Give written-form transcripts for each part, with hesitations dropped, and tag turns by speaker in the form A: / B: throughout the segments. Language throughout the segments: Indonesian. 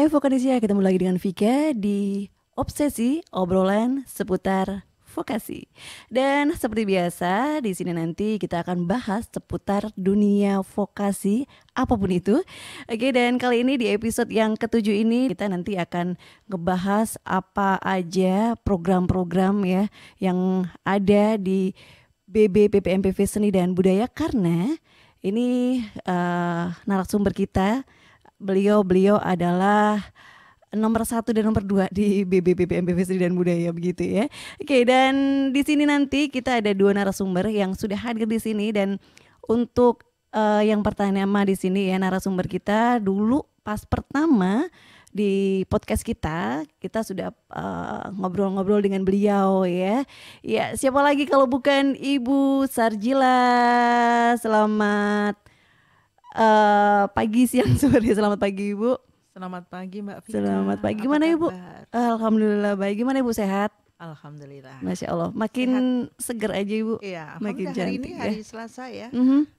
A: Hai Vokanisya, ketemu lagi dengan Vika di Obsesi obrolan seputar vokasi. Dan seperti biasa, di sini nanti kita akan bahas seputar dunia vokasi apapun itu. Oke, dan kali ini di episode yang ketujuh ini kita nanti akan ngebahas apa aja program-program ya yang ada di BBPPMPV Seni dan Budaya, karena ini narasumber kita. Beliau adalah nomor 1 dan nomor 2 di BBPPMPV Seni dan Budaya, begitu ya. Oke, dan di sini nanti kita ada 2 narasumber yang sudah hadir di sini. Dan untuk yang pertama di sini ya, narasumber kita dulu pas pertama di podcast kita sudah ngobrol-ngobrol dengan beliau ya. Ya, siapa lagi kalau bukan Ibu Sarjila. Selamat pagi, siang, sore. Selamat pagi Ibu.
B: Selamat pagi Mbak Vika.
A: Selamat pagi. Gimana Ibu? Alhamdulillah baik. Gimana Ibu, sehat?
B: Alhamdulillah.
A: Masya Allah. Makin seger aja Ibu.
B: Iya.
A: Makin
B: Hari ini
A: cantik,
B: hari Selasa ya.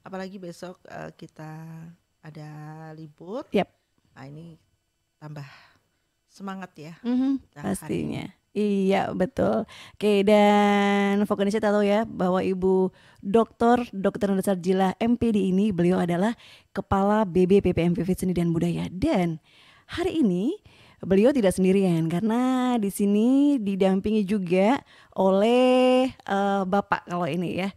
B: Apalagi besok kita ada libur.
A: Yap.
B: Nah ini tambah semangat ya.
A: Pastinya. Iya betul. Oke, dan Vokanisya tahu ya bahwa Ibu Dr. Nanda Sarjila MPD ini, beliau adalah Kepala BBPPMPV Seni dan Budaya. Dan hari ini beliau tidak sendirian karena di sini didampingi juga oleh Bapak kalau ini ya.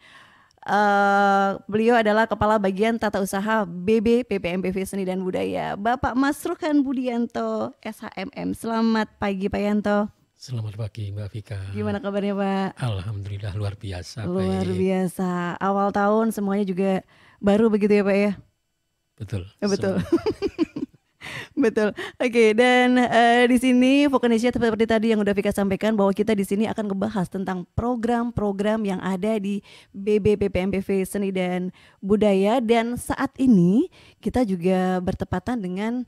A: Beliau adalah Kepala Bagian Tata Usaha BBPPMPV Seni dan Budaya, Bapak Masruhan Budianto SHMM. Selamat pagi Pak Yanto.
C: Selamat pagi Mbak Vika.
A: Gimana kabarnya Pak?
C: Alhamdulillah luar biasa.
A: Luar
C: baik.
A: biasa. Awal tahun semuanya juga baru begitu ya Pak ya?
C: Betul.
A: Betul. Betul. Oke, dan di sini Vokanisya seperti tadi yang udah Vika sampaikan bahwa kita di sini akan ngebahas tentang program-program yang ada di BBPPMPV Seni dan Budaya. Dan saat ini kita juga bertepatan dengan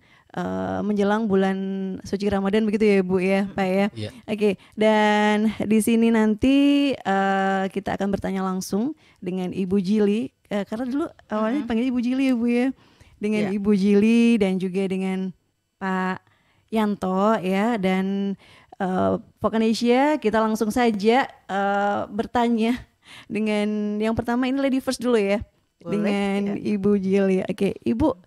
A: menjelang bulan suci Ramadan, begitu ya Bu ya, Pak ya.
C: Yeah.
A: Oke, dan di sini nanti kita akan bertanya langsung dengan Ibu Jili, karena dulu awalnya panggil Ibu Jili ya Bu ya. Dengan Ibu Jili dan juga dengan Pak Yanto ya. Dan Vokanisya, kita langsung saja bertanya dengan yang pertama, ini lady first dulu ya. Boleh, dengan ya. Ibu Jili. Oke, Ibu,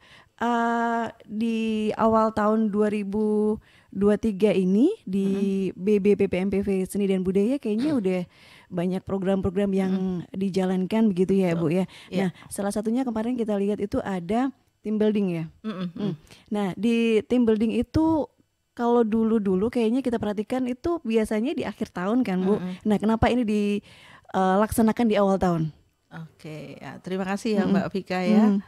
A: di awal tahun 2023 ini di BBPPMPV Seni dan Budaya kayaknya udah banyak program-program yang dijalankan begitu ya Bu ya. Nah, salah satunya kemarin kita lihat itu ada team building ya. Nah, di team building itu kalau dulu kayaknya kita perhatikan itu biasanya di akhir tahun kan Bu. Nah, kenapa ini dilaksanakan di awal tahun?
B: Oke, ya, terima kasih ya Mbak Vika ya.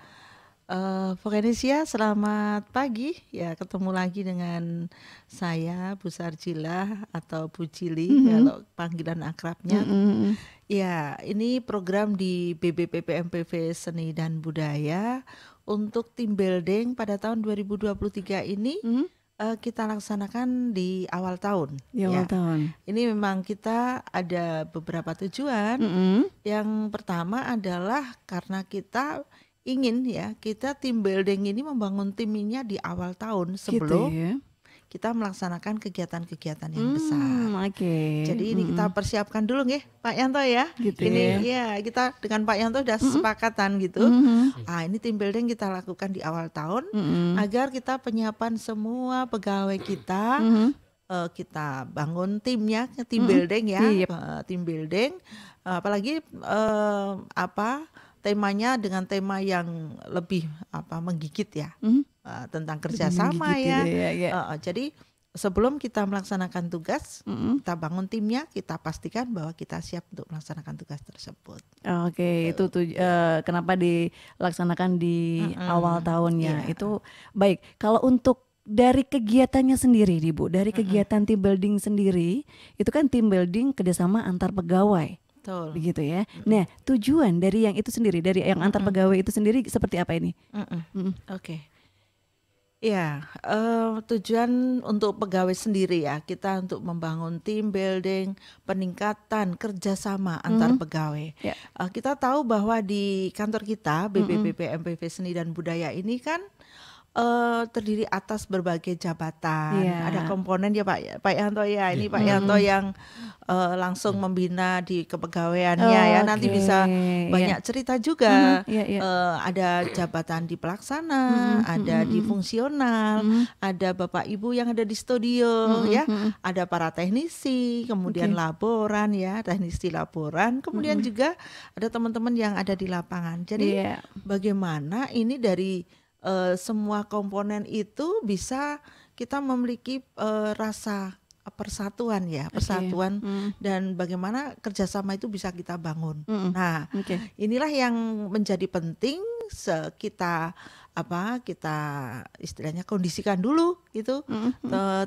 B: Vokanisya, selamat pagi ya, ketemu lagi dengan saya Bu Sarjila atau Bu Jili kalau panggilan akrabnya. Ya, ini program di BBPPMPV Seni dan Budaya untuk team building pada tahun 2023 ini. Kita laksanakan di awal tahun.
A: Di awal tahun.
B: Ini memang kita ada beberapa tujuan. Yang pertama adalah karena kita ingin ya, kita team building ini membangun timnya di awal tahun sebelum
A: gitu ya?
B: Kita melaksanakan kegiatan-kegiatan yang besar. Jadi ini kita persiapkan dulu nih Pak Yanto ya.
A: Gitu
B: ini ya kita dengan Pak Yanto sudah sepakatan gitu. Ini team building kita lakukan di awal tahun agar kita penyiapan semua pegawai kita. Kita bangun timnya, team building ya. Team building apalagi temanya dengan tema yang lebih menggigit ya, tentang kerjasama ya. Jadi sebelum kita melaksanakan tugas, kita bangun timnya, kita pastikan bahwa kita siap untuk melaksanakan tugas tersebut.
A: Oke, itu kenapa dilaksanakan di awal tahunnya. Itu baik. Kalau untuk dari kegiatannya sendiri nih Bu, dari kegiatan team building sendiri, itu kan team building kerjasama antar pegawai.
B: Betul.
A: Begitu ya. Nah, tujuan dari yang itu sendiri, dari yang antar pegawai itu sendiri seperti apa ini?
B: Oke. Ya, tujuan untuk pegawai sendiri ya, kita untuk membangun team building, peningkatan kerjasama antar pegawai. Kita tahu bahwa di kantor kita BBPPMPV Seni dan Budaya ini kan terdiri atas berbagai jabatan.
A: Iya.
B: Ada komponen ya Pak Yanto ya. Ini Pak Yanto yang langsung membina di kepegawaiannya ya. Nanti
A: Oke,
B: bisa
A: iya.
B: banyak cerita juga.
A: Iya, iya.
B: Ada jabatan di pelaksana, ada di fungsional, ada Bapak Ibu yang ada di studio ya. Ada para teknisi, kemudian laboran ya, teknisi laboran, kemudian juga ada teman-teman yang ada di lapangan. Jadi
A: Iya.
B: bagaimana ini dari semua komponen itu bisa kita memiliki rasa persatuan ya, persatuan dan bagaimana kerjasama itu bisa kita bangun. Nah,
A: Oke.
B: inilah yang menjadi penting kita kita istilahnya kondisikan dulu gitu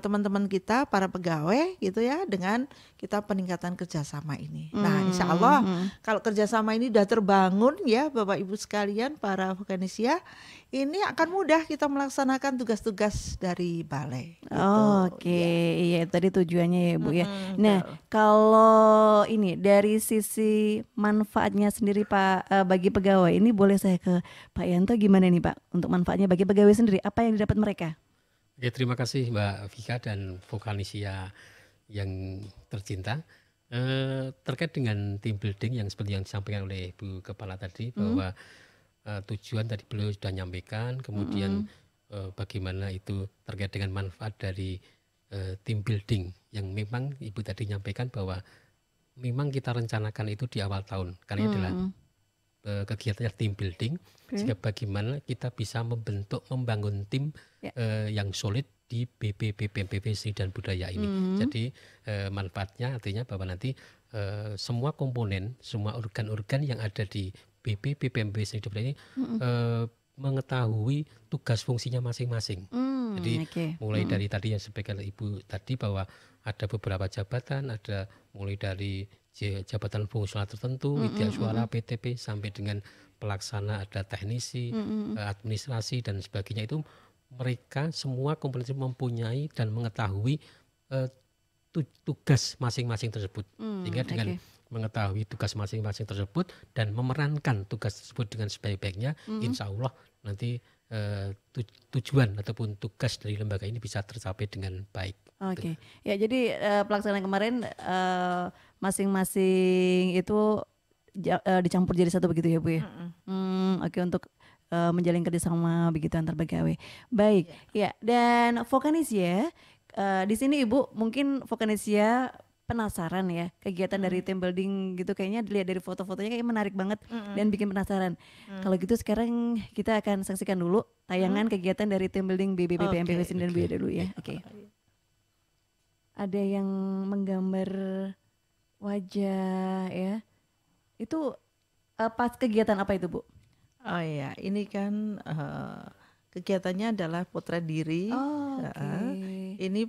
B: teman-teman kita para pegawai gitu ya dengan kita peningkatan kerjasama ini. Nah, insya Allah kalau kerjasama ini sudah terbangun ya Bapak Ibu sekalian para Vokanesia, ini akan mudah kita melaksanakan tugas-tugas dari balai. Gitu.
A: Oke, iya tadi tujuannya ya Bu ya. Nah, kalau ini dari sisi manfaatnya sendiri Pak bagi pegawai, ini boleh saya ke Pak Yanto gimana nih Pak untuk manfaatnya bagi pegawai sendiri, apa yang didapat mereka?
C: Oke, terima kasih Mbak Vika dan Vokanesia yang tercinta. Terkait dengan team building yang seperti yang disampaikan oleh Bu Kepala tadi, bahwa tujuan tadi beliau sudah nyampaikan, kemudian bagaimana itu terkait dengan manfaat dari team building yang memang Ibu tadi nyampaikan bahwa memang kita rencanakan itu di awal tahun, karena ini adalah kegiatannya team building, sehingga bagaimana kita bisa membangun tim yang solid di BPPB Seni dan Budaya ini. Jadi manfaatnya artinya bahwa nanti semua komponen, semua organ-organ yang ada di BPPB Seni dan Budaya ini mengetahui tugas fungsinya masing-masing. Jadi mulai dari tadi yang disampaikan Ibu tadi bahwa ada beberapa jabatan, ada mulai dari jabatan fungsional tertentu, widya suara, PTP, sampai dengan pelaksana, ada teknisi, administrasi dan sebagainya. Itu mereka semua komponen itu mempunyai dan mengetahui tugas masing-masing tersebut. Sehingga dengan mengetahui tugas masing-masing tersebut dan memerankan tugas tersebut dengan sebaik-baiknya, insya Allah nanti tujuan ataupun tugas dari lembaga ini bisa tercapai dengan baik.
A: Oke, ya jadi pelaksanaan kemarin masing-masing itu dicampur jadi satu begitu ya Bu ya. Oke, untuk menjalin kerjasama begitu antar pegawai. Baik, ya dan Vokanesia di sini Ibu mungkin Vokanesia penasaran ya kegiatan dari team building gitu, kayaknya dilihat dari foto-fotonya kayak menarik banget dan bikin penasaran. Kalau gitu sekarang kita akan saksikan dulu tayangan kegiatan dari team building BPPB Seni dan Budaya dulu ya. Oke. Ada yang menggambar wajah ya. Itu pas kegiatan apa itu Bu?
B: Oh iya, ini kan kegiatannya adalah potret diri. Ini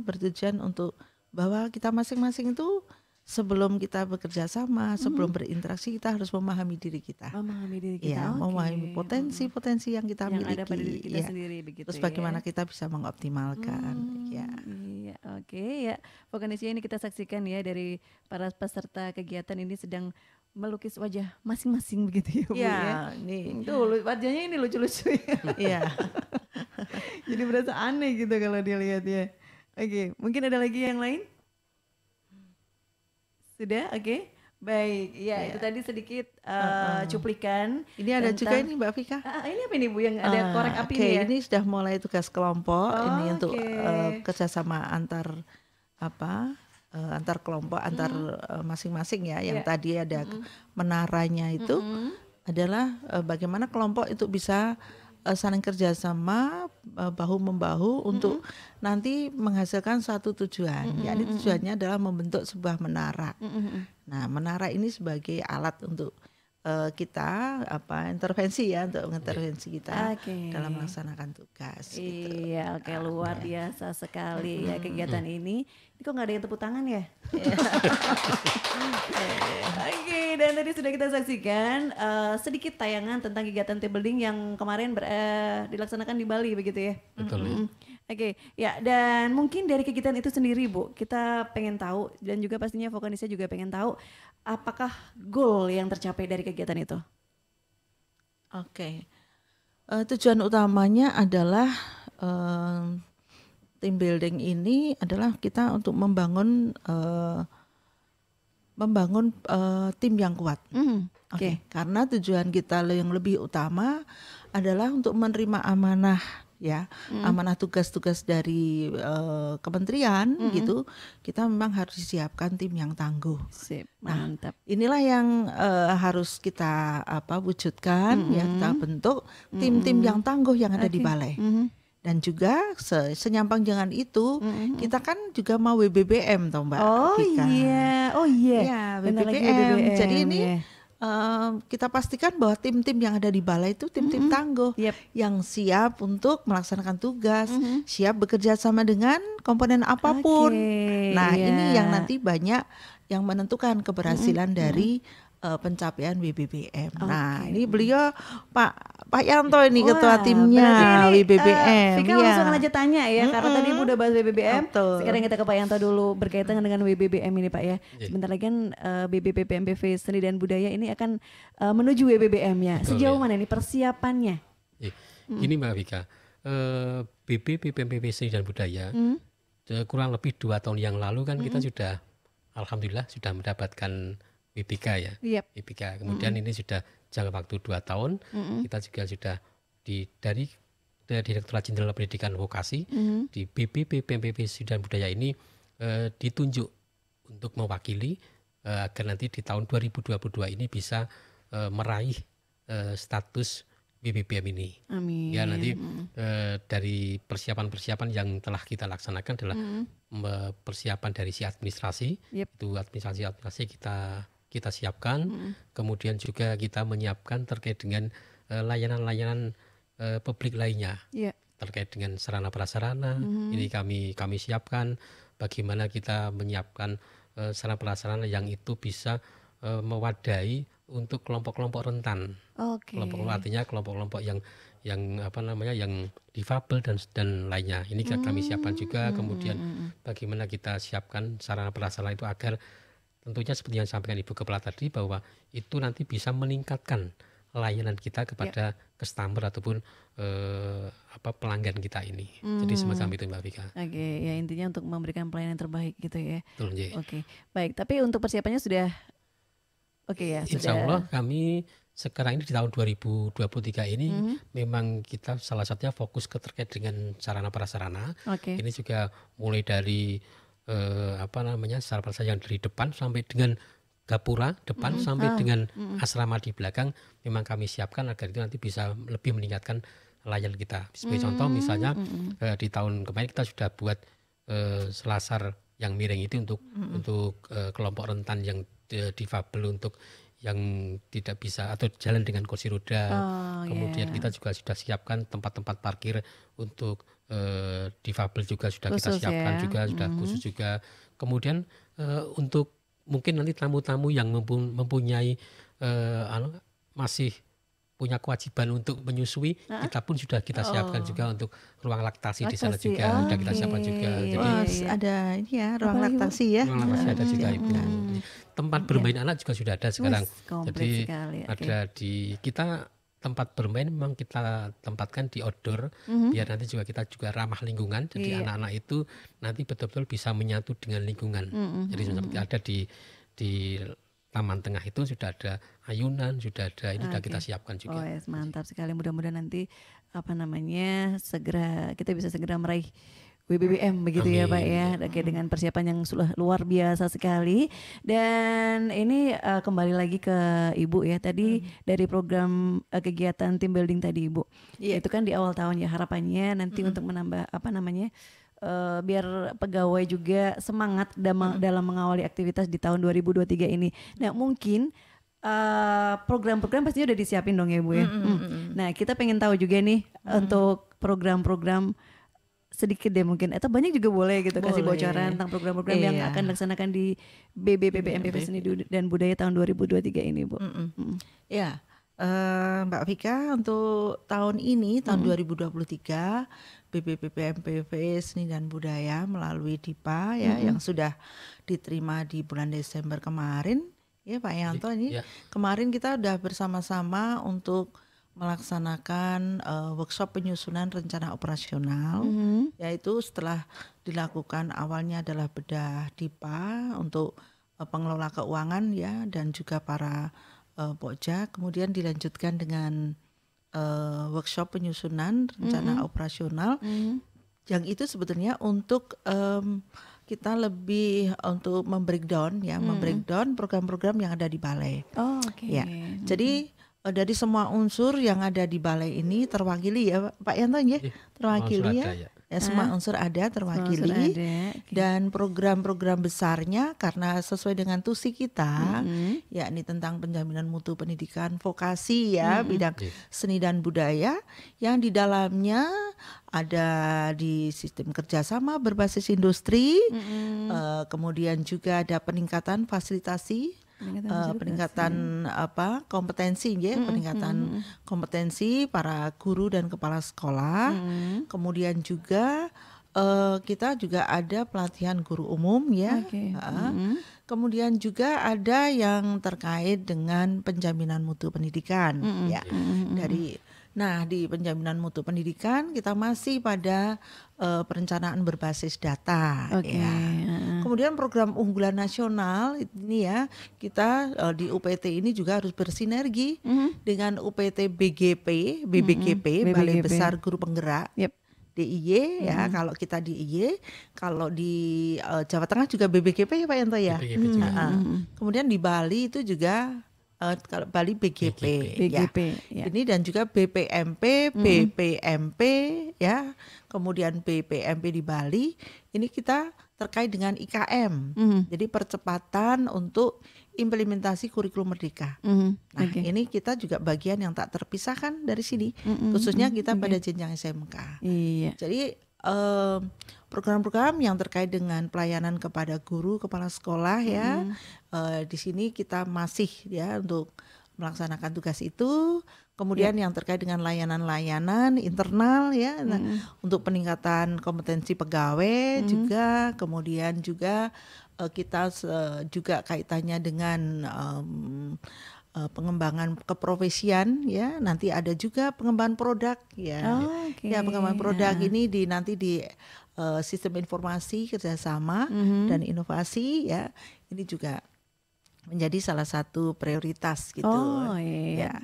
B: bertujuan untuk bahwa kita masing-masing itu sebelum kita bekerja sama, sebelum berinteraksi kita harus memahami diri kita.
A: Memahami diri kita.
B: Ya, memahami potensi-potensi yang kita miliki.
A: Ada pada diri kita sendiri begitu.
B: Terus bagaimana kita bisa mengoptimalkan. Ya.
A: Iya, oke ya. Vokanesia ini kita saksikan ya dari para peserta kegiatan ini sedang melukis wajah masing-masing begitu ya Bu ya.
B: Ini
A: tuh wajahnya ini lucu-lucu ya.
B: Iya.
A: Jadi berasa aneh gitu kalau dilihat ya. Oke, mungkin ada lagi yang lain? Sudah, oke. Baik, ya itu tadi sedikit cuplikan.
B: Ini ada juga ini Mbak Vika.
A: Ini apa ini Bu yang ada korek api ini ya?
B: Ini sudah mulai tugas kelompok ini untuk kerjasama antar kelompok, antar masing-masing ya. Yang tadi ada menaranya itu adalah bagaimana kelompok itu bisa saling kerjasama bahu-membahu untuk nanti menghasilkan satu tujuan. Yakni tujuannya adalah membentuk sebuah menara. Nah, menara ini sebagai alat untuk kita intervensi ya, untuk mengintervensi kita dalam melaksanakan tugas.
A: Iya,
B: gitu.
A: Luar biasa sekali ya kegiatan ini. Ini kok nggak ada yang tepuk tangan ya? Oke, dan tadi sudah kita saksikan sedikit tayangan tentang kegiatan team building yang kemarin dilaksanakan di Bali begitu ya?
C: Betul.
A: Oke, ya dan mungkin dari kegiatan itu sendiri Bu, kita pengen tahu dan juga pastinya Vokanesia juga pengen tahu apakah goal yang tercapai dari kegiatan itu?
B: Oke. Tujuan utamanya adalah team building ini adalah kita untuk membangun tim yang kuat.
A: Oke.
B: Karena tujuan kita yang lebih utama adalah untuk menerima amanah ya, amanah tugas-tugas dari kementerian gitu. Kita memang harus disiapkan tim yang tangguh.
A: Sip,
B: Nah,
A: mantap.
B: inilah yang harus kita wujudkan ya, kita bentuk tim-tim yang tangguh yang ada di
A: Oke.
B: balai. Dan juga senyampang dengan itu kita kan juga mau WBBM toh Mbak
A: Oh
B: Vika.
A: iya, oh iya.
B: Ya,
A: Bentar lagi
B: WBBM. Jadi
A: WBBM,
B: ini
A: ya.
B: kita pastikan bahwa tim-tim yang ada di balai itu tim-tim tangguh
A: Yep.
B: yang siap untuk melaksanakan tugas, siap bekerja sama dengan komponen apapun.
A: Oke,
B: Nah,
A: iya.
B: ini yang nanti banyak yang menentukan keberhasilan dari pencapaian WBBM. Nah, ini beliau Pak Yanto ini ketua
A: Wah,
B: timnya
A: berarti ini,
B: WBBM.
A: Vika
B: ya.
A: langsung aja tanya ya, karena tadi Ibu udah bahas WBBM.
B: Betul.
A: Sekarang kita ke Pak Yanto dulu berkaitan dengan WBBM ini Pak ya.
C: Iya.
A: Sebentar lagi kan BBPPMPV Seni dan Budaya ini akan menuju WBBM-nya.
C: Betul,
A: Sejauh
C: ya.
A: mana ini persiapannya?
C: Gini Mbak Vika, BBPPMPV Seni dan Budaya kurang lebih 2 tahun yang lalu kan kita sudah alhamdulillah sudah mendapatkan WBK ya.
A: Yep.
C: WBK. Kemudian ini sudah jangka waktu 2 tahun. Kita juga sudah dari Direktorat Jenderal Pendidikan Vokasi di BBPPMPV Seni dan Budaya ini ditunjuk untuk mewakili agar nanti di tahun 2022 ini bisa meraih status BBBM ini.
A: Amin.
C: Ya nanti dari persiapan-persiapan yang telah kita laksanakan adalah persiapan dari si administrasi.
A: Yep.
C: Itu administrasi kita siapkan. Kemudian juga kita menyiapkan terkait dengan layanan-layanan publik lainnya.
A: Iya.
C: Terkait dengan sarana prasarana. Ini kami siapkan bagaimana kita menyiapkan sarana prasarana yang itu bisa mewadahi untuk kelompok-kelompok rentan.
A: Oke.
C: Kelompok artinya kelompok-kelompok yang yang difabel dan lainnya. Ini kami siapkan juga. Kemudian bagaimana kita siapkan sarana prasarana itu agar tentunya seperti yang disampaikan Ibu Kepala tadi bahwa itu nanti bisa meningkatkan layanan kita kepada customer ataupun pelanggan kita ini. Jadi semacam itu Mbak Vika.
A: Oke, ya intinya untuk memberikan pelayanan terbaik gitu ya.
C: Betul, Nggih.
A: Oke, baik. Tapi untuk persiapannya sudah oke ya,
C: Insya
A: sudah.
C: Allah kami sekarang ini di tahun 2023 ini memang kita salah satunya fokus terkait dengan sarana prasarana.
A: Oke.
C: Ini juga mulai dari sarana prasarana yang dari depan sampai dengan gapura depan sampai dengan asrama di belakang memang kami siapkan agar itu nanti bisa lebih meningkatkan layanan kita. Sebagai contoh misalnya di tahun kemarin kita sudah buat selasar yang miring itu untuk kelompok rentan yang difabel, untuk yang tidak bisa atau jalan dengan kursi roda. Kemudian kita juga sudah siapkan tempat-tempat parkir untuk difabel juga sudah kita
A: Khusus
C: siapkan
A: ya.
C: juga, sudah khusus juga. Kemudian untuk mungkin nanti tamu-tamu yang mempunyai masih punya kewajiban untuk menyusui, kita pun sudah kita siapkan juga untuk ruang laktasi di sana
A: Laktasi,
C: juga, sudah kita siapkan juga. Jadi
B: Wah,
A: iya.
B: ada ini ya ruang
A: Apalagi, Bu?
B: laktasi ya.
C: ruang laktasi ada juga Ibu. Tempat bermain anak juga sudah ada sekarang.
A: Wih, komplit
C: Jadi
A: sekali. Oke.
C: ada kita tempat bermain memang kita tempatkan di outdoor biar nanti juga kita juga ramah lingkungan. Jadi
A: Iya.
C: anak-anak itu nanti betul-betul bisa menyatu dengan lingkungan. Jadi seperti ada di taman tengah itu sudah ada ayunan, sudah ada ini sudah kita siapkan
A: Oh
C: juga.
A: yes, mantap sekali. Mudah-mudahan nanti segera kita bisa segera meraih WBBM begitu ya Pak ya. Oke, dengan persiapan yang sudah luar biasa sekali. Dan ini kembali lagi ke Ibu ya. Tadi dari program kegiatan team building tadi Ibu.
B: Iya.
A: Itu kan di awal tahun ya, harapannya nanti untuk menambah biar pegawai juga semangat dalam mengawali aktivitas di tahun 2023 ini. Nah mungkin program-program pastinya udah disiapin dong ya Bu ya. Nah kita pengen tahu juga nih untuk program-program sedikit deh mungkin atau banyak juga boleh gitu kasih
B: Boleh.
A: bocoran tentang program-program yang
B: Iya.
A: akan dilaksanakan di BBPPMPV Seni dan Budaya tahun 2023 ini Bu.
B: Ya, Mbak Vika, untuk tahun ini, tahun 2023, BBPPMPV Seni dan Budaya melalui DIPA ya, yang sudah diterima di bulan Desember kemarin, ya Pak Yanto ini.
C: Ya.
B: Kemarin kita udah bersama-sama untuk melaksanakan workshop penyusunan rencana operasional, yaitu setelah dilakukan awalnya adalah bedah DIPA untuk pengelola keuangan ya dan juga para pokja, kemudian dilanjutkan dengan workshop penyusunan rencana operasional, yang itu sebetulnya untuk kita lebih untuk membreakdown program-program yang ada di balai. Ya, jadi dari semua unsur yang ada di balai ini terwakili ya Pak Yanto ya, terwakili ya. Semua unsur ada terwakili dan program-program besarnya karena sesuai dengan tusi kita, yakni tentang penjaminan mutu pendidikan vokasi ya, bidang seni dan budaya, yang di dalamnya ada di sistem kerjasama berbasis industri, kemudian juga ada peningkatan fasilitasi. Peningkatan kompetensi ya, peningkatan kompetensi para guru dan kepala sekolah. Kemudian juga kita juga ada pelatihan guru umum ya. Kemudian juga ada yang terkait dengan penjaminan mutu pendidikan ya. Nah, di penjaminan mutu pendidikan kita masih pada perencanaan berbasis data. Ya. Kemudian program unggulan nasional ini ya, kita di UPT ini juga harus bersinergi dengan UPT BBGP, Balai Besar Guru Penggerak. DIY ya, kalau kita DIY, kalau di Jawa Tengah juga BBGP ya Pak Yanto ya. Kemudian di Bali itu juga kalau Bali BGP ya. Ini dan juga BPMP, BPMP ya. Kemudian BPMP di Bali ini kita terkait dengan IKM. Jadi percepatan untuk implementasi kurikulum merdeka. Nah, ini kita juga bagian yang tak terpisahkan dari sini, khususnya kita pada jenjang SMK. Jadi program-program yang terkait dengan pelayanan kepada guru, kepala sekolah ya, di sini kita masih ya untuk melaksanakan tugas itu. Kemudian yang terkait dengan layanan-layanan internal ya, untuk peningkatan kompetensi pegawai juga, kemudian juga kita juga kaitannya dengan pengembangan keprofesian ya, nanti ada juga pengembangan produk ya. Ya, pengembangan produk ini nanti di sistem informasi kerjasama dan inovasi ya, ini juga menjadi salah satu prioritas gitu.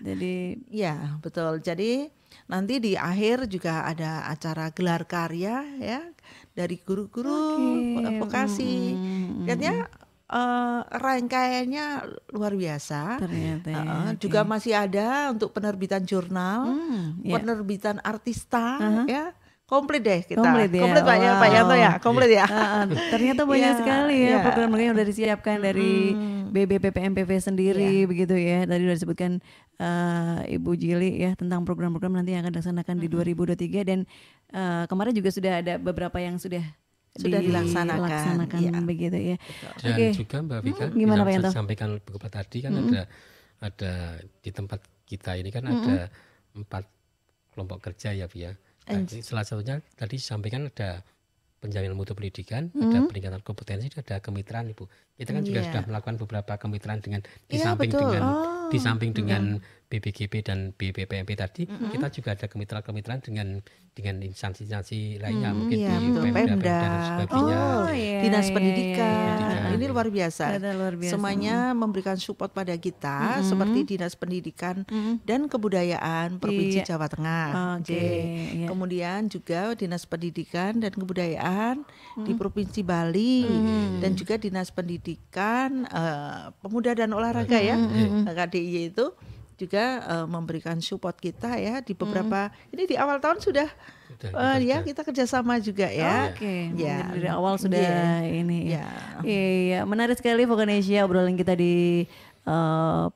A: Jadi
B: ya betul. Jadi nanti di akhir juga ada acara gelar karya ya dari guru-guru vokasi. Katanya rangkaiannya luar biasa. Ternyata, juga masih ada untuk penerbitan jurnal, penerbitan artista ya. Komplit deh kita. Komplit Pak ya, Pak Yanto ya, komplit ya.
A: Ternyata banyak sekali ya program-program yang sudah disiapkan dari BBPPMPV sendiri begitu ya. Tadi sudah disebutkan Ibu Jili ya tentang program-program nanti yang akan dilaksanakan di 2023 dan kemarin juga sudah ada beberapa yang sudah dilaksanakan begitu ya.
C: Dan juga Mbak Vika,
A: gimana Pak Yanto?
C: Sampaikan beberapa tadi kan ada di tempat kita ini kan ada 4 kelompok kerja ya Bu ya. Nah, salah satunya tadi disampaikan ada penjaminan mutu pendidikan, ada peningkatan kompetensi, ada kemitraan Ibu. Kita kan juga sudah melakukan beberapa kemitraan dengan di samping dengan BBGP dan BPPMP tadi, kita juga ada kemitraan dengan instansi-instansi lainnya mungkin di Pemda dan sebagainya.
B: Dinas pendidikan. Ini luar biasa. Semuanya memberikan support pada kita seperti Dinas Pendidikan dan Kebudayaan Provinsi Jawa Tengah. Kemudian juga Dinas Pendidikan dan Kebudayaan di Provinsi Bali dan juga Dinas Pendidikan Pemuda dan Olahraga ya, KDIY itu juga memberikan support kita ya di beberapa ini di awal tahun sudah ya kita kerjasama juga ya.
A: Dari awal sudah ini. Iya, menarik sekali Vokanesia obrolan kita di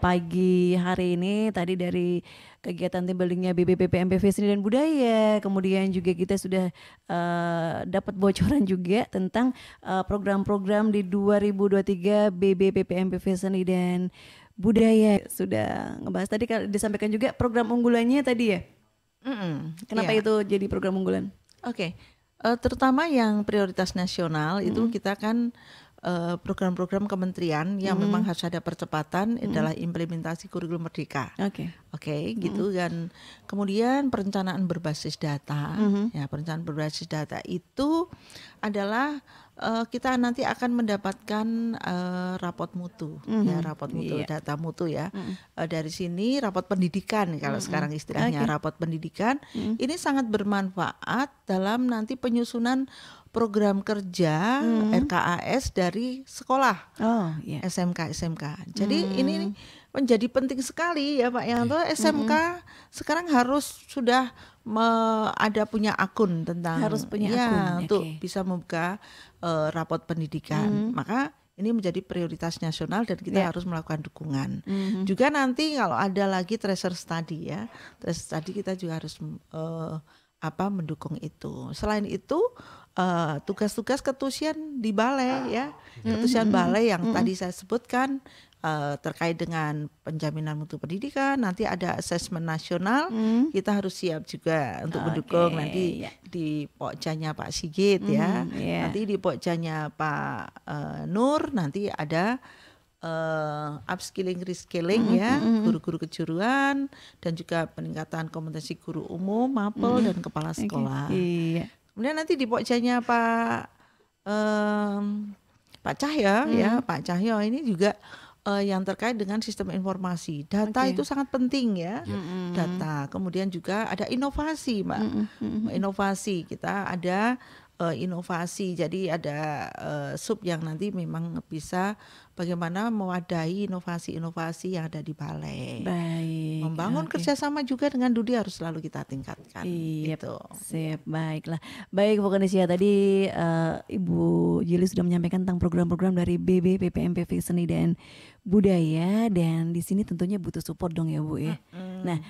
A: pagi hari ini. Tadi dari kegiatan team buildingnya BBPPMPV Seni dan Budaya, kemudian juga kita sudah dapat bocoran juga tentang program-program di 2023 BBPPMPV Seni dan Budaya. Sudah ngebahas tadi disampaikan juga program unggulannya tadi ya. Kenapa itu jadi program unggulan?
B: Terutama yang prioritas nasional itu kita kan program-program kementerian yang memang harus ada percepatan adalah implementasi kurikulum merdeka. Oke, gitu. Dan kemudian perencanaan berbasis data, ya perencanaan berbasis data itu adalah kita nanti akan mendapatkan rapot mutu, ya rapot mutu, data mutu ya. Dari sini rapot pendidikan kalau sekarang istilahnya rapot pendidikan ini sangat bermanfaat dalam nanti penyusunan program kerja RKAS dari sekolah SMK. Jadi ini menjadi penting sekali ya Pak Yanto. SMK sekarang harus sudah ada punya akun tentang
A: harus punya akun
B: untuk bisa membuka rapot pendidikan. Maka ini menjadi prioritas nasional dan kita harus melakukan dukungan. Juga nanti kalau ada lagi tracer study ya, tracer study kita juga harus mendukung itu. Selain itu tugas-tugas ketusian di balai ya, ketusian balai yang tadi saya sebutkan terkait dengan penjaminan mutu pendidikan, nanti ada asesmen nasional, kita harus siap juga untuk mendukung nanti di pokjanya Pak Sigit ya, nanti di pokjanya Pak Nur, nanti ada upskilling, reskilling ya, guru-guru kejuruan dan juga peningkatan kompetensi guru umum, mapel dan kepala sekolah. Kemudian nanti di pokjanya Pak Cahyo ya, Pak Cahyo ini juga yang terkait dengan sistem informasi. Data itu sangat penting ya. Data. Kemudian juga ada inovasi, Mbak. Inovasi kita ada inovasi. Jadi ada sub yang nanti memang bisa bagaimana mewadahi inovasi-inovasi yang ada di balai.
A: Baik.
B: Membangun kerjasama juga dengan Dudi harus selalu kita tingkatkan. Gitu.
A: Sip, baiklah. Baik Vokanesia, tadi Ibu Jili sudah menyampaikan tentang program-program dari BBPPMPV Seni dan Budaya, dan di sini tentunya butuh support dong ya Bu ya. Nah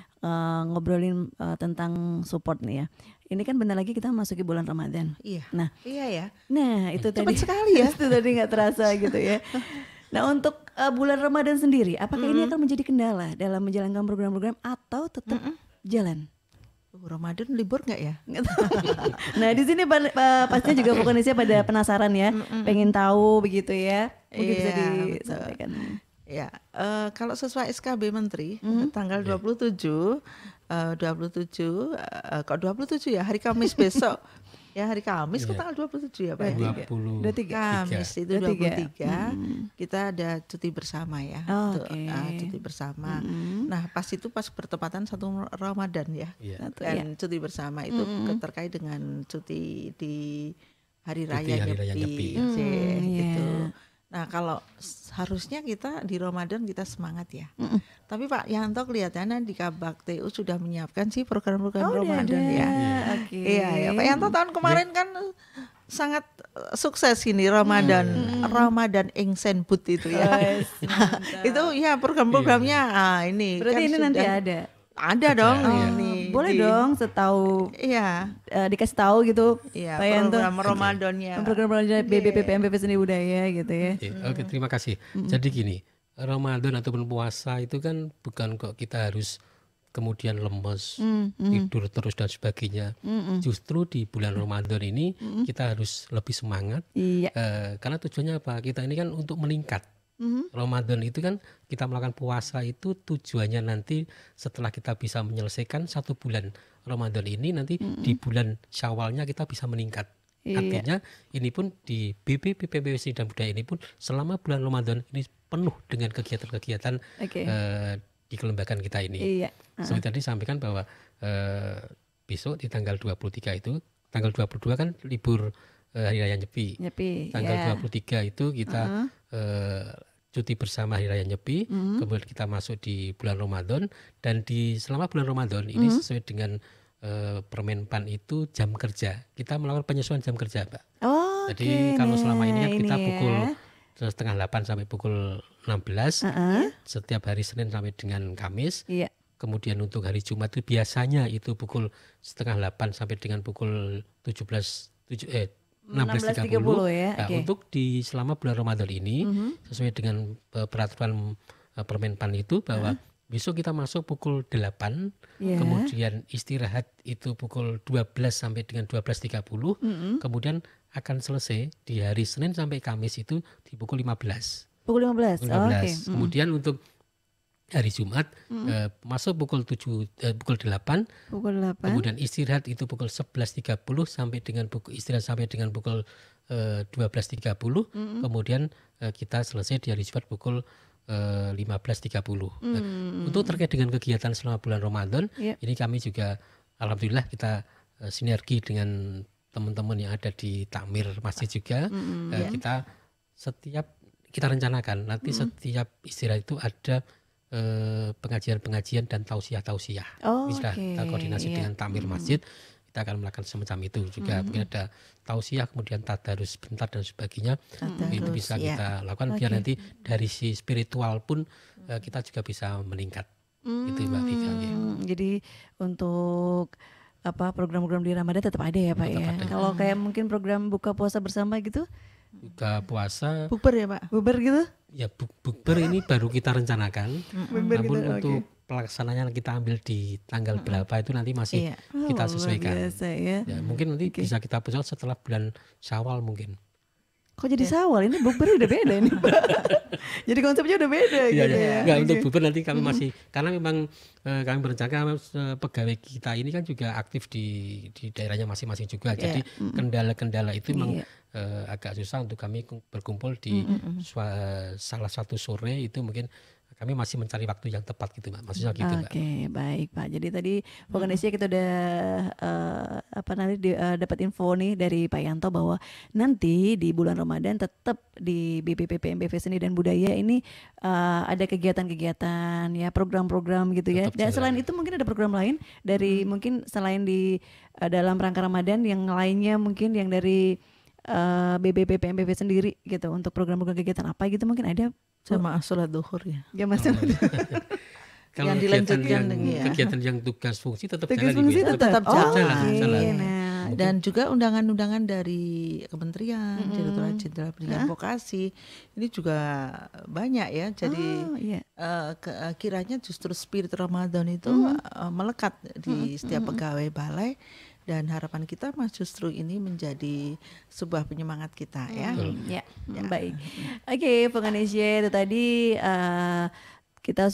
A: ngobrolin tentang support nih ya. Ini kan bentar lagi kita masuki bulan Ramadan.
B: Iya.
A: Nah,
B: iya ya.
A: Nah itu
B: Cepat
A: tadi
B: sekali ya.
A: itu tadi nggak terasa gitu ya. Nah untuk bulan Ramadan sendiri, apakah ini akan menjadi kendala dalam menjalankan program-program atau tetap jalan?
B: Ramadan libur nggak ya?
A: Nah di sini pastinya juga Vokanesia pada penasaran ya, pengen tahu begitu ya. Mungkin bisa disampaikan.
B: Ya, kalau sesuai SKB Menteri tanggal 27 kok 27 ya, hari Kamis besok. Ya hari Kamis kok tanggal 27 ya Pak?
A: 23.
B: Kamis itu 23. Kita ada cuti bersama ya. Cuti bersama. Nah pas itu pas bertepatan 1 Ramadan ya. Dan cuti bersama itu terkait dengan cuti di Hari Raya Nyepi. Gitu. Nah kalau harusnya kita di Ramadan kita semangat ya. Tapi Pak Yanto kelihatannya di Kabak TU sudah menyiapkan sih program-program Ramadan ya. Iya ya Pak Yanto tahun kemarin kan sangat sukses ini Ramadan Engsen But itu ya. Itu ya program-programnya ini.
A: Berarti
B: kan
A: ini nanti ada.
B: Ada dong ini.
A: Boleh dong setahu dikasih tahu gitu.
B: Iya, program Ramadannya.
A: Program BBPPMPV Seni Budaya gitu ya.
C: Oke, terima kasih. Jadi gini, Ramadan ataupun puasa itu kan bukan kok kita harus kemudian lemes, tidur terus dan sebagainya. Justru di bulan Ramadan ini kita harus lebih semangat. Karena tujuannya apa? Kita ini kan untuk meningkat. Ramadan itu kan kita melakukan puasa itu tujuannya nanti setelah kita bisa menyelesaikan 1 bulan Ramadan ini, nanti di bulan Syawalnya kita bisa meningkat. Artinya ini pun di BBPPMPV Seni dan Budaya ini pun selama bulan Ramadan ini penuh dengan kegiatan-kegiatan di kelembagaan kita ini. Seperti tadi sampaikan bahwa besok di tanggal 23 itu, tanggal 22 kan libur Hari Raya Nyepi. Tanggal 23 itu kita cuti bersama Hari Raya Nyepi, kemudian kita masuk di bulan Ramadan, dan selama bulan Ramadan ini sesuai dengan Permenpan itu jam kerja. Kita melakukan penyesuaian jam kerja, Pak. Jadi kalau selama ini kan kita pukul 7:30 sampai pukul 16 setiap hari Senin sampai dengan Kamis. Kemudian untuk hari Jumat itu biasanya itu pukul 7:30 sampai dengan pukul 16:30
A: ya.
C: Nah, untuk di selama bulan Ramadan ini sesuai dengan peraturan Permenpan itu bahwa besok kita masuk pukul 8, kemudian istirahat itu pukul 12 sampai dengan 12:30, kemudian akan selesai di hari Senin sampai Kamis itu di pukul 15.
A: Pukul 15.
C: 15. Kemudian untuk hari Jumat masuk pukul 8,
A: Pukul 8.
C: kemudian istirahat itu pukul 11.30 sampai dengan pukul 12.30, kemudian kita selesai di hari Jumat pukul 15.30. Nah, untuk terkait dengan kegiatan selama bulan Ramadan, ini kami juga alhamdulillah kita sinergi dengan teman-teman yang ada di takmir masjid juga. Kita rencanakan nanti setiap istirahat itu ada pengajian-pengajian dan tausiah-tausiah. Bisa kita koordinasi dengan takmir masjid, kita akan melakukan semacam itu juga. Mungkin ada tausiah, kemudian tadarus sebentar dan sebagainya. Itu bisa kita lakukan biar nanti dari si spiritual pun kita juga bisa meningkat. Itu Mbak Vika.
A: Jadi untuk program-program di Ramadan tetap ada ya Pak ya. Kalau kayak mungkin program buka puasa bersama gitu?
C: Buka puasa.
B: Bukber ya Pak?
A: Bukber gitu?
C: Ya bukber ini baru kita rencanakan. Namun untuk pelaksananya kita ambil di tanggal berapa itu nanti masih kita sesuaikan.
A: Biasa, ya.
C: Mungkin nanti bisa kita pusat setelah bulan Syawal mungkin.
A: Kok jadi Syawal? Ini bukber udah beda nih Pak. Jadi konsepnya udah beda gitu ya.
C: Enggak, untuk bukber nanti kami masih, karena memang kami berencana pegawai kita ini kan juga aktif di daerahnya masing-masing juga. Jadi kendala-kendala itu memang agak susah untuk kami berkumpul di salah satu sore itu mungkin kami masih mencari waktu yang tepat gitu Mbak. Maksudnya gitu Mbak.
A: Oke, baik Pak. Jadi tadi Vokanesia kita udah dapat info nih dari Pak Yanto bahwa nanti di bulan Ramadan tetap di BPPP MPV Seni dan Budaya ini ada kegiatan-kegiatan ya, program-program gitu ya. Dan selain itu mungkin ada program lain dari mungkin selain di dalam rangka Ramadan yang lainnya mungkin yang dari BPPP MPV sendiri gitu untuk program-program kegiatan apa gitu mungkin ada
B: sama sholat duhur ya.
A: Ya Mas.
C: Kalau
B: yang dilanjutkan
C: kegiatan yang tugas fungsi tetap
A: tugas
C: jalan
A: fungsi tetap
C: jalan.
A: Nah,
B: dan juga undangan-undangan dari kementerian, Direktorat Jenderal Pendidikan Vokasi ini juga banyak ya. Jadi kiranya justru spirit Ramadan itu melekat di setiap pegawai balai. Dan harapan kita Mas justru ini menjadi sebuah penyemangat kita ya.
A: Baik. Oke, Vokanesia itu tadi kita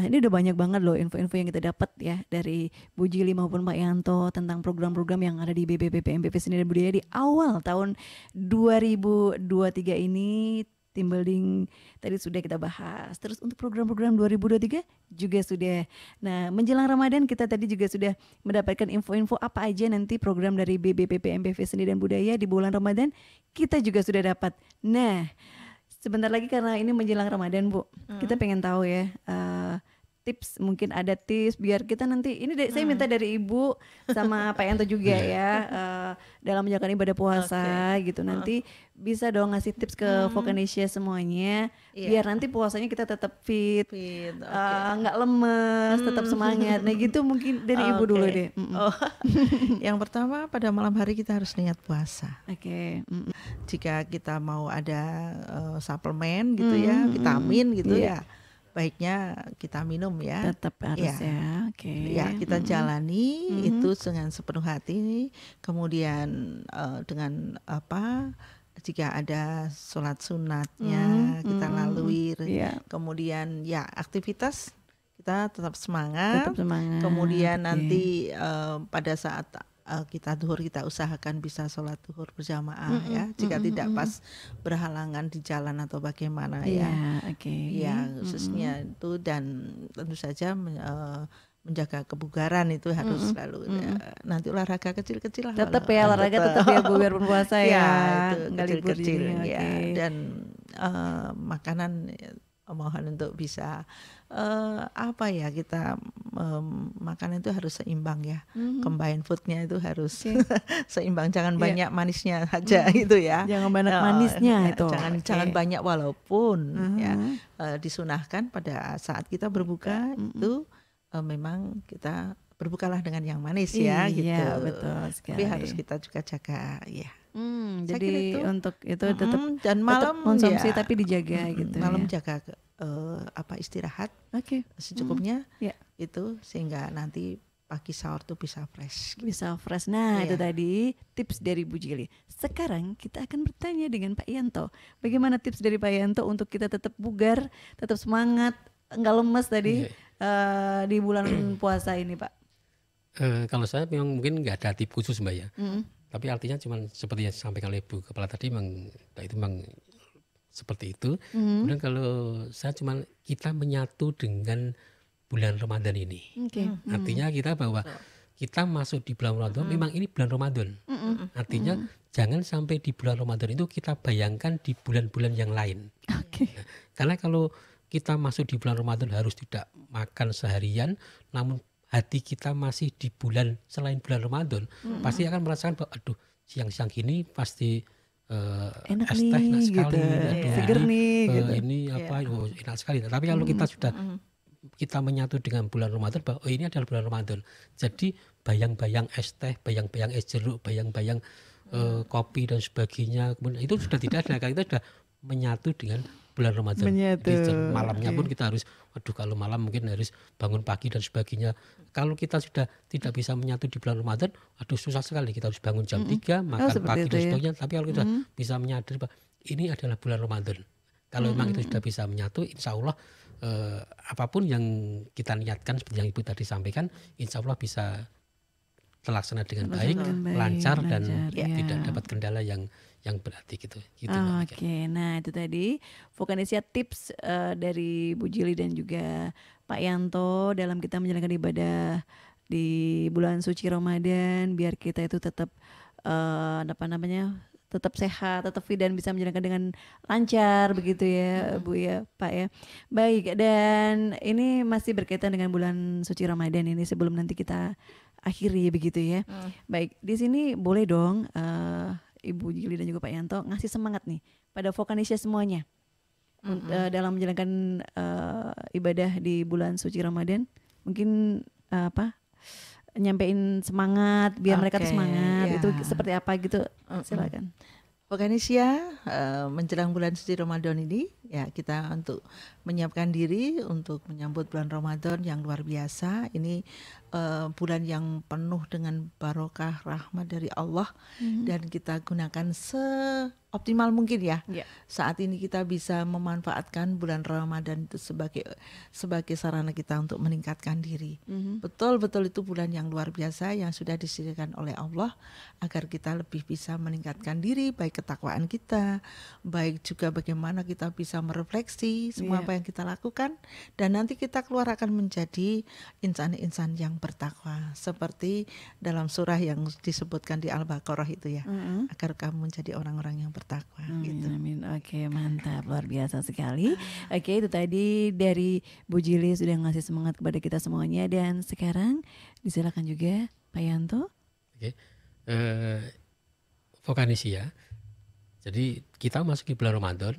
A: ini udah banyak banget loh info-info yang kita dapat ya dari Bu Jili maupun Pak Yanto tentang program-program yang ada di BPPP MPV Seni dan Budaya di awal tahun 2023 ini. Team building tadi sudah kita bahas. Terus untuk program-program 2023 juga sudah. Nah, menjelang Ramadan kita tadi juga sudah mendapatkan info-info apa aja nanti program dari BPPP MPV Seni dan Budaya di bulan Ramadan kita juga sudah dapat. Nah, sebentar lagi karena ini menjelang Ramadan Bu, kita pengen tahu ya tips, mungkin ada tips biar kita nanti ini saya minta dari Ibu sama Pak Yanto juga ya dalam menjalankan ibadah puasa gitu, nanti bisa dong ngasih tips ke Vokanesia semuanya biar nanti puasanya kita tetap fit, nggak lemes, tetap semangat. Nah gitu mungkin dari Ibu dulu deh.
B: Yang pertama pada malam hari kita harus niat puasa. Jika kita mau ada suplemen gitu ya, vitamin gitu ya, baiknya kita minum ya.
A: Tetap harus ya.
B: Ya kita jalani itu dengan sepenuh hati. Kemudian dengan jika ada sholat sunatnya kita lalui. Kemudian ya aktivitas kita tetap semangat. Kemudian nanti pada saat kita duhur kita usahakan bisa sholat duhur berjamaah ya. Jika tidak pas berhalangan di jalan atau bagaimana ya khususnya itu. Dan tentu saja menjaga kebugaran itu harus selalu nanti olahraga kecil-kecil lah
A: tetap ya, olahraga tetap ya Bu biar berpuasa ya
B: nggak kecil-kecil ya. Dan makanan mohon untuk bisa kita makanan itu harus seimbang ya. Combine foodnya itu harus seimbang, jangan banyak manisnya aja gitu ya.
A: Jangan banyak manisnya itu.
B: Jangan banyak walaupun disunahkan pada saat kita berbuka itu memang kita berbukalah dengan yang manis ya gitu.
A: Betul sekali.
B: Tapi harus kita juga jaga ya.
A: Jadi untuk itu tetap
B: dan malam
A: konsumsi tapi dijaga gitu.
B: Malam jaga istirahat secukupnya itu sehingga nanti pagi sahur tuh bisa fresh.
A: Bisa fresh. Nah itu tadi tips dari Bu Jili. Sekarang kita akan bertanya dengan Pak Yanto. Bagaimana tips dari Pak Yanto untuk kita tetap bugar, tetap semangat nggak lemes tadi
C: Iya.
A: di bulan puasa ini, Pak?
C: Kalau saya memang mungkin nggak ada tip khusus Mbak ya.
A: Mm.
C: Tapi artinya cuman seperti yang disampaikan oleh Bu Kepala tadi memang itu memang seperti itu. Kemudian kalau saya cuman kita menyatu dengan bulan Ramadan ini.
A: Oke.
C: Artinya kita bahwa kita masuk di bulan Ramadan memang ini bulan Ramadan. Artinya jangan sampai di bulan Ramadan itu kita bayangkan di bulan-bulan yang lain.
A: Oke.
C: Karena kalau kita masuk di bulan Ramadan harus tidak makan seharian, namun hati kita masih di bulan selain bulan Ramadan, pasti akan merasakan bahwa aduh siang-siang gini pasti
A: Enak
C: es teh
A: nih,
C: enak sekali,
A: gitu.
C: aduh,
A: Seger nih, gitu.
C: ini apa, oh, enak sekali. Tapi kalau kita sudah kita menyatu dengan bulan Ramadan bahwa oh, ini adalah bulan Ramadan, jadi bayang-bayang es teh, bayang-bayang es jeruk, bayang-bayang kopi dan sebagainya, kemudian itu sudah tidak ada, karena kita sudah menyatu dengan bulan Ramadan.
A: Menyatu,
C: Jadi malamnya
A: oke.
C: pun kita harus, aduh kalau malam mungkin harus bangun pagi dan sebagainya. Kalau kita sudah tidak bisa menyatu di bulan Ramadan, aduh susah sekali, kita harus bangun jam 3, makan
A: seperti
C: pagi
A: itu
C: dan
A: ya.
C: sebagainya. Tapi kalau kita bisa menyadari bahwa ini adalah bulan Ramadan, kalau memang itu sudah bisa menyatu, insya Allah apapun yang kita niatkan seperti yang Ibu tadi sampaikan, insya Allah bisa terlaksana dengan baik,
A: dengan baik,
C: lancar dan
A: lancar, ya.
C: tidak dapat kendala yang berarti gitu. Gitu Mbak Mika.
A: Oke, nah itu tadi Vokanesia tips dari Bu Jili dan juga Pak Yanto dalam kita menjalankan ibadah di bulan suci Ramadan, biar kita itu tetap tetap sehat, tetap fit dan bisa menjalankan dengan lancar begitu ya Bu ya Pak ya. Baik, dan ini masih berkaitan dengan bulan suci Ramadan ini sebelum nanti kita akhiri begitu ya. Baik, di sini boleh dong Ibu Jili dan juga Pak Yanto ngasih semangat nih pada Vokanesia semuanya dalam menjalankan ibadah di bulan suci Ramadan. Mungkin nyampein semangat biar mereka tuh
B: Oke,
A: semangat,
B: ya.
A: itu seperti apa gitu, silakan.
B: Vokanesia menjelang bulan suci Ramadan ini ya kita untuk menyiapkan diri untuk menyambut bulan Ramadan yang luar biasa. Ini bulan yang penuh dengan barokah rahmat dari Allah dan kita gunakan seoptimal mungkin ya.
A: Ya.
B: Saat ini kita bisa memanfaatkan bulan Ramadan itu sebagai sarana kita untuk meningkatkan diri. Betul-betul itu bulan yang luar biasa yang sudah disediakan oleh Allah agar kita lebih bisa meningkatkan diri, baik ketakwaan kita, baik juga bagaimana kita bisa merefleksi semua apa yang kita lakukan, dan nanti kita keluar akan menjadi insan-insan yang bertakwa seperti dalam surah yang disebutkan di Al-Baqarah itu ya, agar kamu menjadi orang-orang yang bertakwa.
A: Amin,
B: Gitu.
A: amin. Oke, mantap, luar biasa sekali. Oke, itu tadi dari Bu Jili sudah ngasih semangat kepada kita semuanya, dan sekarang disilakan juga Pak Yanto.
C: Oke. Vokanesia. Jadi kita masuk di bulan Ramadan,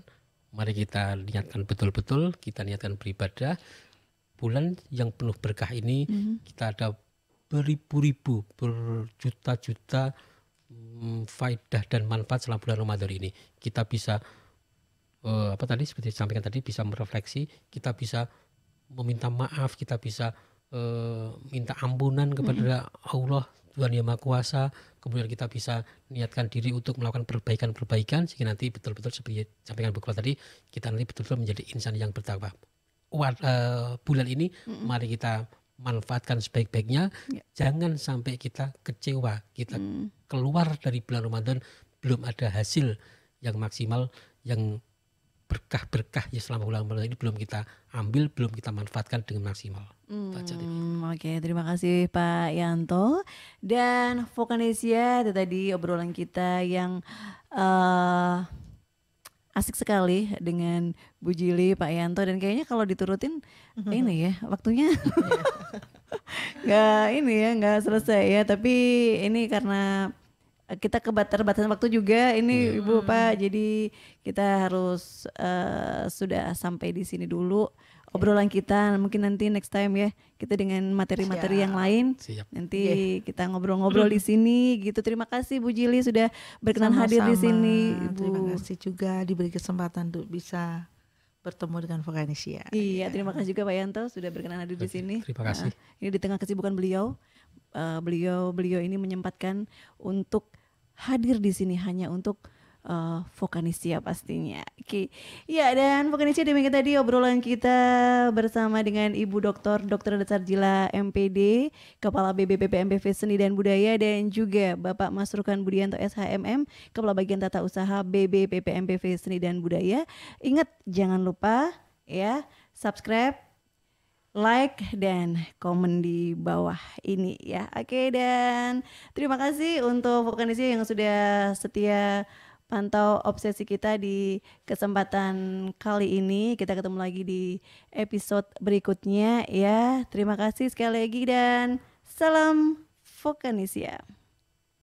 C: mari kita niatkan betul-betul, kita niatkan beribadah. Bulan yang penuh berkah ini kita ada beribu-ribu, berjuta-juta faedah dan manfaat selama bulan Ramadan ini. Kita bisa seperti disampaikan tadi, bisa merefleksi, kita bisa meminta maaf, kita bisa minta ampunan kepada Allah Tuhan Yang Maha Kuasa. Kemudian kita bisa niatkan diri untuk melakukan perbaikan-perbaikan sehingga nanti betul-betul seperti sampaikan Bu Kepala tadi, kita nanti betul-betul menjadi insan yang bertakwa. Bulan ini mari kita manfaatkan sebaik-baiknya. Jangan sampai kita kecewa, kita keluar dari bulan Ramadan belum ada hasil yang maksimal, yang berkah-berkah ya selama bulan Ramadan ini belum kita ambil, belum kita manfaatkan dengan maksimal.
A: Oke, terima kasih Pak Yanto dan Vokanesia. Itu tadi obrolan kita yang asik sekali dengan Bu Jili, Pak Yanto, dan kayaknya kalau diturutin ini ya waktunya nggak selesai ya. Tapi ini karena kita keterbatasan waktu juga ini Ibu Pak, jadi kita harus sudah sampai di sini dulu obrolan kita. Mungkin nanti next time ya kita dengan materi-materi yang lain.
C: Siap.
A: Nanti kita ngobrol-ngobrol di sini gitu. Terima kasih Bu Jili sudah berkenan hadir di sini, Ibu.
B: Terima kasih juga diberi kesempatan untuk bisa bertemu dengan Vokanesia.
A: Iya, terima kasih juga Pak Yanto sudah berkenan hadir di sini.
C: Terima kasih.
A: Ini di tengah kesibukan beliau, beliau ini menyempatkan untuk hadir di sini hanya untuk Vokanisia pastinya. Oke. Ya, dan Vokanisia demikian tadi obrolan kita bersama dengan Ibu Dr. Sarjila MPD, Kepala BBPP MPV Seni dan Budaya, dan juga Bapak Masrukan Budianto SHMM, Kepala Bagian Tata Usaha BBPP MPV Seni dan Budaya. Ingat, jangan lupa ya, subscribe, like, dan komen di bawah ini ya. Oke, dan terima kasih untuk Vokanisia yang sudah setia pantau obsesi kita di kesempatan kali ini. Kita ketemu lagi di episode berikutnya ya. Terima kasih sekali lagi dan salam Vokanisia.